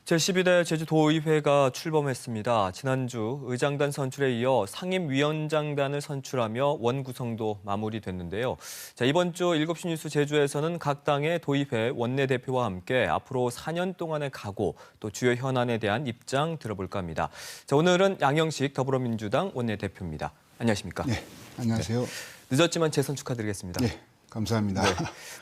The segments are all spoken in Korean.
제12대 제주도의회가 출범했습니다. 지난주 의장단 선출에 이어 상임위원장단을 선출하며 원구성도 마무리됐는데요. 이번 주 7시 뉴스 제주에서는 각 당의 도의회 원내대표와 함께 앞으로 4년 동안의 각오, 또 주요 현안에 대한 입장 들어볼까 합니다. 오늘은 양영식 더불어민주당 원내대표입니다. 안녕하십니까? 네, 안녕하세요. 네. 늦었지만 재선 축하드리겠습니다. 네, 감사합니다. 네.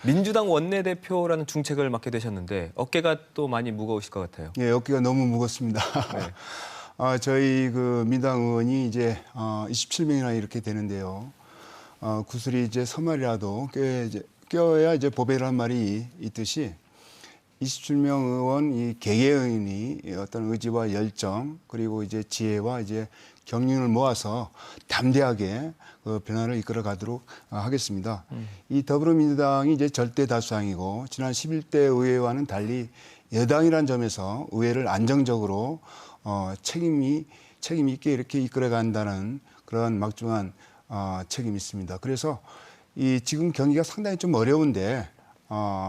민주당 원내대표라는 중책을 맡게 되셨는데 어깨가 또 많이 무거우실 것 같아요. 예, 어깨가 너무 무겁습니다. 네. 저희 민당 의원이 이제 27명이나 이렇게 되는데요. 구슬이 이제 서말이라도 껴야 이제 보배라는 말이 있듯이 27명 의원 이 개개인이 어떤 의지와 열정 그리고 이제 지혜와 이제 경륜을 모아서 담대하게 그 변화를 이끌어 가도록 하겠습니다. 이 더불어민주당이 이제 절대 다수당이고 지난 11대 의회와는 달리 여당이라는 점에서 의회를 안정적으로 책임 있게 이렇게 이끌어 간다는 그런 막중한 책임이 있습니다. 그래서 이 지금 경기가 상당히 좀 어려운데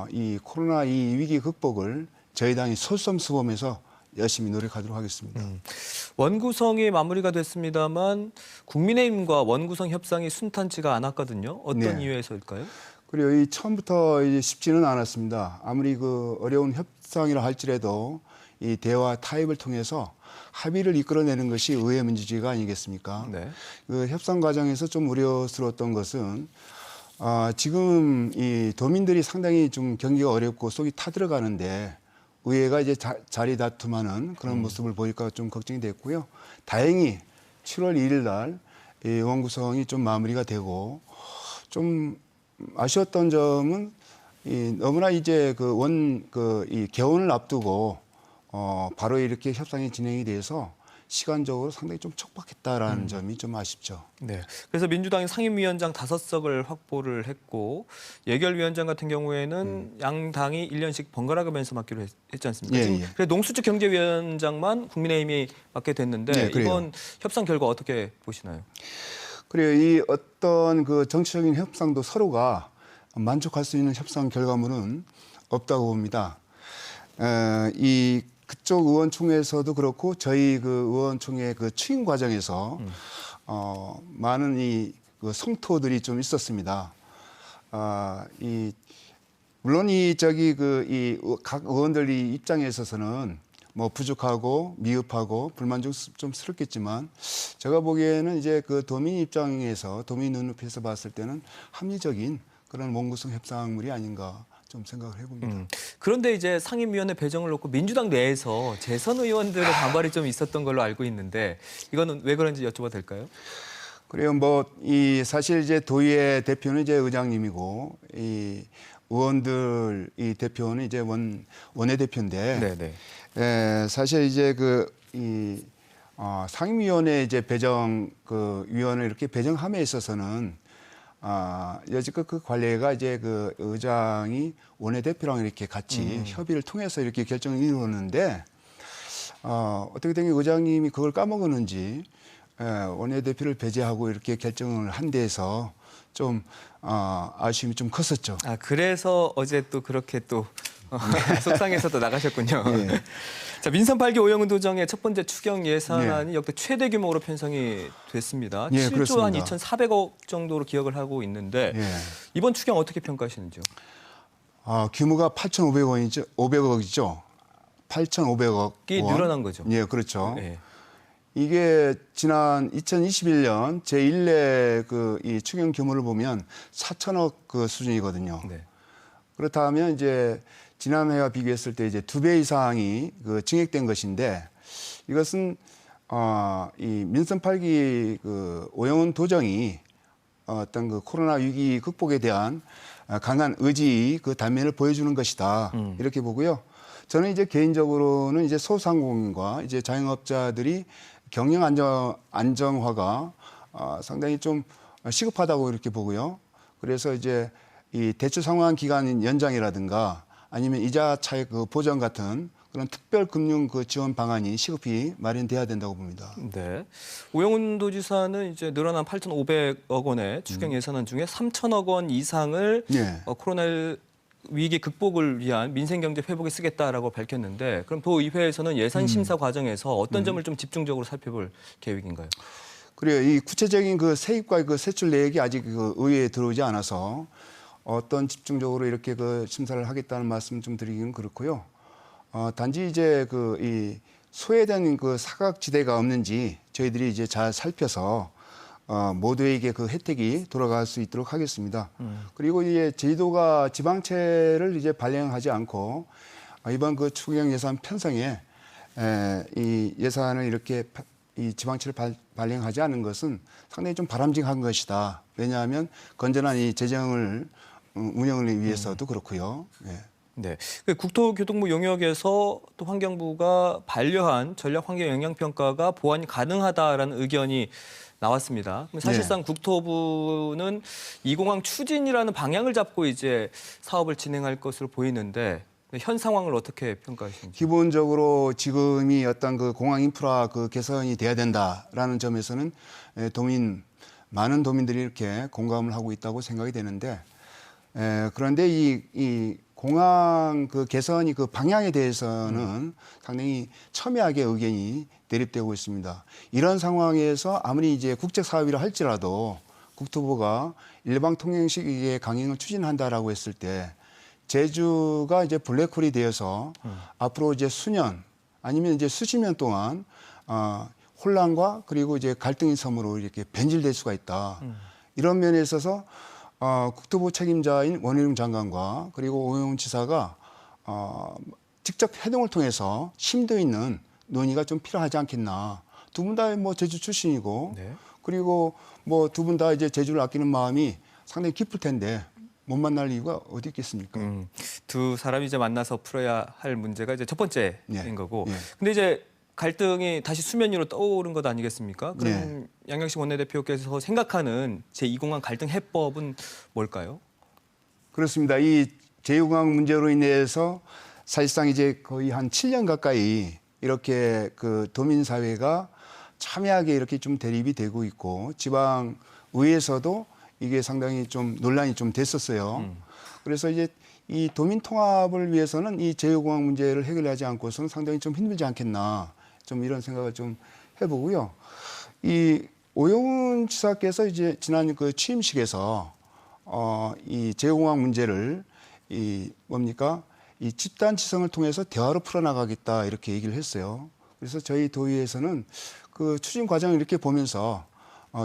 이 코로나 이 위기 극복을 저희 당이 솔선수범해서 열심히 노력하도록 하겠습니다. 원구성이 마무리가 됐습니다만 국민의힘과 원구성 협상이 순탄치가 않았거든요. 어떤 네. 이유에서일까요? 그리고 이 처음부터 이제 쉽지는 않았습니다. 아무리 그 어려운 협상이라 할지라도 이 대화 타협을 통해서 합의를 이끌어내는 것이 의회 민주주의가 아니겠습니까? 네. 그 협상 과정에서 좀 우려스러웠던 것은 지금 이 도민들이 상당히 좀 경기가 어렵고 속이 타들어가는데 의회가 이제 자리 다툼하는 그런 모습을 보니까 좀 걱정이 됐고요. 다행히 7월 1일 날 이 원구성이 좀 마무리가 되고 좀 아쉬웠던 점은 너무나 이제 이 개원을 앞두고 바로 이렇게 협상이 진행이 돼서 시간적으로 상당히 좀 촉박했다라는 점이 좀 아쉽죠. 네. 그래서 민주당이 상임위원장 5석을 확보를 했고 예결위원장 같은 경우에는 양 당이 1년씩 번갈아 가면서 맡기로 했지 않습니까? 예, 지금 예. 그래서 농수축 경제위원장만 국민의힘이 맡게 됐는데 네, 그래요. 이번 협상 결과 어떻게 보시나요? 그래요. 이 어떤 그 정치적인 협상도 서로가 만족할 수 있는 협상 결과물은 없다고 봅니다. 그쪽 의원총회에서도 그렇고 저희 그 의원총회 그 추임 과정에서 많은 그 성토들이 좀 있었습니다. 물론 각 의원들이 입장에 있어서는 뭐 부족하고 미흡하고 불만족스럽겠지만 제가 보기에는 이제 그 도민 입장에서 도민 눈높이에서 봤을 때는 합리적인 그런 원구성 협상물이 아닌가 좀 생각을 해봅니다. 그런데 이제 상임위원회 배정을 놓고 민주당 내에서 재선 의원들의 반발이 좀 있었던 걸로 알고 있는데 이거는 왜 그런지 여쭤봐도 될까요? 그래요. 사실 이제 도의회 대표는 이제 의장님이고 이 의원들 이 대표는 이제 원내대표인데 네네. 사실 이제 상임위원회 이제 배정 위원을 이렇게 배정함에 있어서는 여지껏 그 관례가 이제 그 의장이 원내대표랑 이렇게 같이 협의를 통해서 이렇게 결정을 이루었는데 어떻게 된 게 의장님이 그걸 까먹었는지 원내대표를 배제하고 이렇게 결정을 한 데에서 좀 아쉬움이 좀 컸었죠. 그래서 어제 또 그렇게 또 속상해서 또 나가셨군요. 네. 자, 민선 8기 오영훈 도정의 첫 번째 추경 예산안이 역대 최대 규모로 편성이 됐습니다. 네, 7조 한 그렇습니다. 2,400억 정도로 기억을 하고 있는데 예. 이번 추경 어떻게 평가하시는지요? 규모가 500억이죠. 8,500억 이 원. 늘어난 거죠. 예, 그렇죠. 네. 이게 지난 2021년 제1회 이 추경 규모를 보면 4천억 그 수준이거든요. 네. 그렇다면 이제 지난해와 비교했을 때 이제 2배 이상이 증액된 것인데 이것은 이 민선 8기 오영훈 도정이 어떤 코로나 위기 극복에 대한 강한 의지 단면을 보여주는 것이다. 이렇게 보고요. 저는 이제 개인적으로는 이제 소상공인과 이제 자영업자들이 경영 안정화가 상당히 좀 시급하다고 이렇게 보고요. 그래서 이제 이 대출 상환 기간 연장이라든가 아니면 이자 차익 보전 같은 그런 특별 금융 지원 방안이 시급히 마련돼야 된다고 봅니다. 네. 오영훈 도지사는 이제 늘어난 8,500억 원의 추경 예산안 중에 3,000억 원 이상을 네. 코로나 위기 극복을 위한 민생경제 회복에 쓰겠다라고 밝혔는데 그럼 도의회에서는 예산 심사 과정에서 어떤 점을 좀 집중적으로 살펴볼 계획인가요? 그래요. 이 구체적인 그 세입과 그 세출 내역이 아직 그 의회에 들어오지 않아서 어떤 집중적으로 이렇게 그 심사를 하겠다는 말씀 좀 드리기는 그렇고요. 단지 이제 그 이 소외된 그 사각지대가 없는지 저희들이 이제 잘 살펴서 모두에게 그 혜택이 돌아갈 수 있도록 하겠습니다. 그리고 이제 제주도가 지방채를 이제 발행하지 않고 이번 그 추경 예산 편성에 이 예산을 이렇게 이 지방채를 발행하지 않은 것은 상당히 좀 바람직한 것이다. 왜냐하면 건전한 이 재정을 운영을 위해서도 그렇고요. 예. 네, 그 국토교통부 용역에서 또 환경부가 반려한 전략 환경 영향 평가가 보완이 가능하다라는 의견이 나왔습니다. 그럼 사실상 국토부는 이 공항 추진이라는 방향을 잡고 이제 사업을 진행할 것으로 보이는데 현 상황을 어떻게 평가하십니까? 기본적으로 지금이 어떤 그 공항 인프라 그 개선이 돼야 된다라는 점에서는 많은 도민들이 이렇게 공감을 하고 있다고 생각이 되는데 그런데 이 공항 그 개선이 그 방향에 대해서는 상당히 첨예하게 의견이 대립되고 있습니다. 이런 상황에서 아무리 이제 국책 사업이라 할지라도 국토부가 일방 통행식의 강행을 추진한다라고 했을 때 제주가 이제 블랙홀이 되어서 앞으로 이제 수년 아니면 이제 수십 년 동안 혼란과 그리고 이제 갈등의 섬으로 이렇게 변질될 수가 있다. 이런 면에 있어서 국토부 책임자인 원희룡 장관과 그리고 오영훈 지사가 직접 회동을 통해서 심도 있는 논의가 좀 필요하지 않겠나. 두 분 다 뭐 제주 출신이고 네. 그리고 뭐 두 분 다 이제 제주를 아끼는 마음이 상당히 깊을 텐데 못 만날 이유가 어디 있겠습니까? 두 사람이 이제 만나서 풀어야 할 문제가 이제 첫 번째인 예. 거고. 예. 근데 이제 갈등이 다시 수면 위로 떠오른 것 아니겠습니까? 그럼 네. 양경식 원내대표께서 생각하는 제2공항 갈등 해법은 뭘까요? 그렇습니다. 이 제2공항 문제로 인해서 사실상 이제 거의 한 7년 가까이 이렇게 그 도민 사회가 첨예하게 이렇게 좀 대립이 되고 있고 지방 의회에서도 이게 상당히 좀 논란이 좀 됐었어요. 그래서 이제 이 도민 통합을 위해서는 이 제2공항 문제를 해결하지 않고서는 상당히 좀 힘들지 않겠나. 좀 이런 생각을 좀 해보고요. 이 오영훈 지사께서 이제 지난 그 취임식에서 이 제2공항 문제를 이 집단지성을 통해서 대화로 풀어나가겠다 이렇게 얘기를 했어요. 그래서 저희 도의회에서는 그 추진 과정을 이렇게 보면서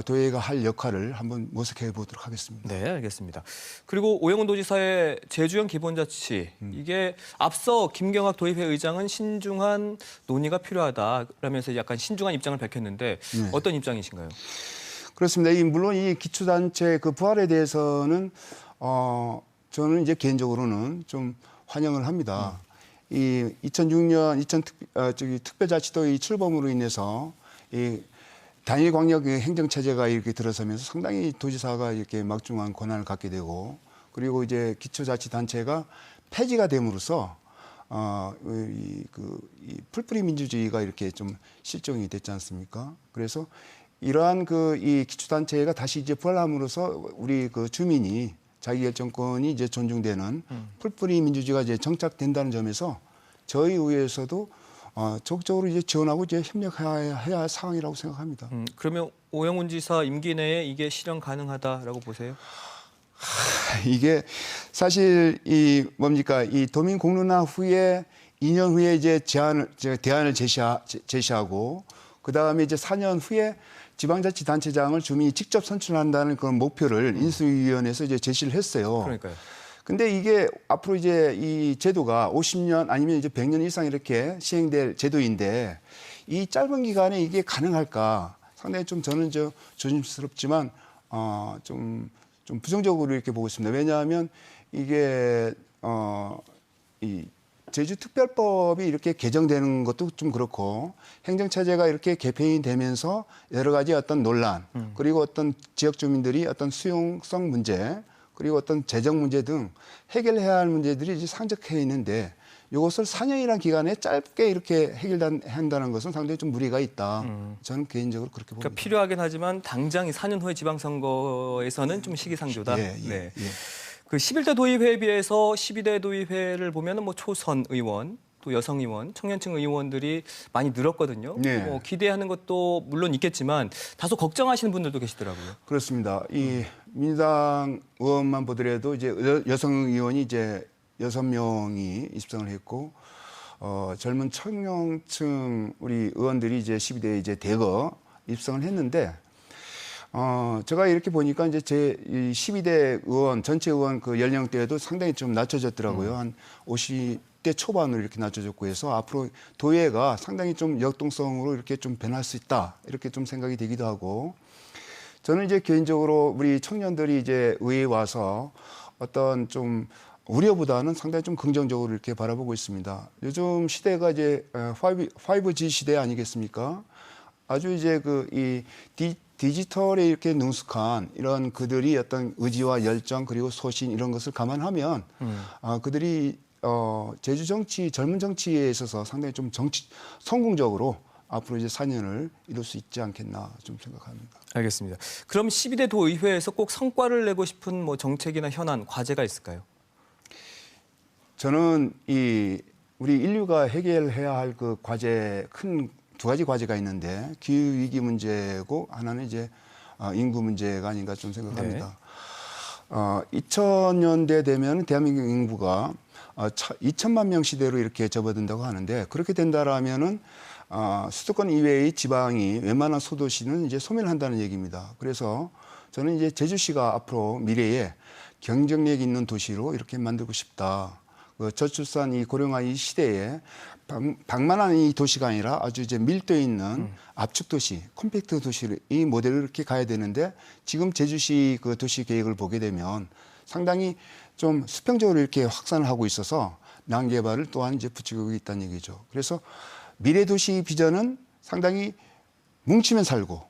도의회가 할 역할을 한번 모색해 보도록 하겠습니다. 네, 알겠습니다. 그리고 오영훈 도지사의 제주형 기본자치 이게 앞서 김경학 도의회 의장은 신중한 논의가 필요하다라면서 약간 신중한 입장을 밝혔는데 네. 어떤 입장이신가요? 그렇습니다. 물론 이 기초단체 그 부활에 대해서는 저는 이제 개인적으로는 좀 환영을 합니다. 이 2006년 특별자치도의 출범으로 인해서 이 단일 광역 행정체제가 이렇게 들어서면서 상당히 도지사가 이렇게 막중한 권한을 갖게 되고 그리고 이제 기초자치단체가 폐지가 됨으로써 이 풀뿌리 민주주의가 이렇게 좀 실종이 됐지 않습니까? 그래서 이러한 이 기초단체가 다시 이제 부활함으로써 우리 그 주민이 자기결정권이 이제 존중되는 풀뿌리 민주주의가 이제 정착된다는 점에서 저희 의회에서도 적극적으로 이제 지원하고 이제 협력해야 할 상황이라고 생각합니다. 그러면 오영훈 지사 임기 내에 이게 실현 가능하다라고 보세요? 이게 사실 이 도민 공론화 후에 2년 후에 이제 대안을 제시하고 그 다음에 이제 4년 후에 지방자치단체장을 주민이 직접 선출한다는 그런 목표를 인수위원회에서 이제 제시를 했어요. 그러니까요. 근데 이게 앞으로 이제 이 제도가 50년 아니면 이제 100년 이상 이렇게 시행될 제도인데 이 짧은 기간에 이게 가능할까? 상당히 좀 저는 조심스럽지만 좀 부정적으로 이렇게 보고 있습니다. 왜냐하면 이게 이 제주특별법이 이렇게 개정되는 것도 좀 그렇고 행정체제가 이렇게 개편이 되면서 여러 가지 어떤 논란 그리고 어떤 지역 주민들이 어떤 수용성 문제 그리고 어떤 재정 문제 등 해결해야 할 문제들이 이제 산적해 있는데 이것을 4년이라는 기간에 짧게 이렇게 해결한다는 것은 상당히 좀 무리가 있다. 저는 개인적으로 그렇게 봅니다. 그러니까 필요하긴 하지만 당장 4년 후에 지방선거에서는 좀 시기상조다. 예. 네. 그 11대 도의회에 비해서 12대 도의회를 보면은 뭐 초선 의원, 또 여성 의원, 청년층 의원들이 많이 늘었거든요. 네. 뭐 기대하는 것도 물론 있겠지만 다소 걱정하시는 분들도 계시더라고요. 그렇습니다. 이 민주당 의원만 보더라도 이제 여성 의원이 이제 6명이 입성을 했고 젊은 청년층 우리 의원들이 이제 12대에 이제 대거 입성을 했는데 제가 이렇게 보니까 이제 이 12대 의원 전체 의원 그 연령대도 상당히 좀 낮춰졌더라고요. 한 50대 초반으로 이렇게 낮춰졌고 해서 앞으로 도의회가 상당히 좀 역동성으로 이렇게 좀 변할 수 있다 이렇게 좀 생각이 되기도 하고 저는 이제 개인적으로 우리 청년들이 이제 의회에 와서 어떤 좀 우려보다는 상당히 좀 긍정적으로 이렇게 바라보고 있습니다. 요즘 시대가 이제 5G 시대 아니겠습니까? 아주 이제 이 디지털에 이렇게 능숙한 이런 그들이 어떤 의지와 열정 그리고 소신 이런 것을 감안하면 그들이 제주 정치, 젊은 정치에 있어서 상당히 좀 성공적으로 앞으로 이제 4년을 이룰 수 있지 않겠나 좀 생각합니다. 알겠습니다. 그럼 12대 도의회에서 꼭 성과를 내고 싶은 뭐 정책이나 현안, 과제가 있을까요? 저는 우리 인류가 해결해야 할 그 과제 큰 두 가지 과제가 있는데 기후 위기 문제고 하나는 이제 인구 문제가 아닌가 좀 생각합니다. 2000년대 되면 대한민국 인구가 2천만 명 시대로 이렇게 접어든다고 하는데 그렇게 된다라면은 수도권 이외의 지방이 웬만한 소도시는 이제 소멸한다는 얘기입니다. 그래서 저는 이제 제주시가 앞으로 미래에 경쟁력 있는 도시로 이렇게 만들고 싶다. 그 저출산 이 고령화 이 시대에 방만한 이 도시가 아니라 아주 이제 밀도 있는 압축 도시, 컴팩트 도시 이 모델을 이렇게 가야 되는데 지금 제주시 그 도시 계획을 보게 되면 상당히 좀 수평적으로 이렇게 확산을 하고 있어서 난개발을 또한 이제 부추기고 있다는 얘기죠. 그래서 미래 도시 비전은 상당히 뭉치면 살고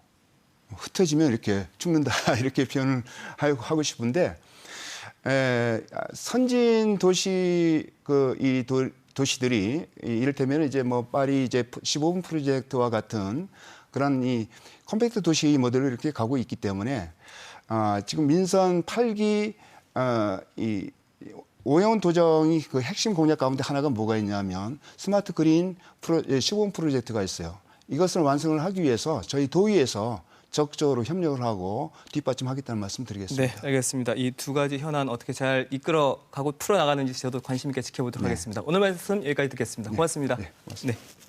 흩어지면 이렇게 죽는다 이렇게 표현을 하고 싶은데. 선진 도시 도시들이 이를테면 이제 뭐 파리 이제 15분 프로젝트와 같은 그런 이 컴팩트 도시 모델을 이렇게 가고 있기 때문에 지금 민선 8기 이 오영훈 도정이 그 핵심 공약 가운데 하나가 뭐가 있냐면 스마트 그린 15분 프로젝트가 있어요. 이것을 완성을 하기 위해서 저희 도의에서 적극적으로 협력을 하고 뒷받침하겠다는 말씀 드리겠습니다. 네, 알겠습니다. 이 두 가지 현안 어떻게 잘 이끌어가고 풀어나가는지 저도 관심 있게 지켜보도록 하겠습니다. 오늘 말씀 여기까지 듣겠습니다. 고맙습니다. 네, 고맙습니다. 네.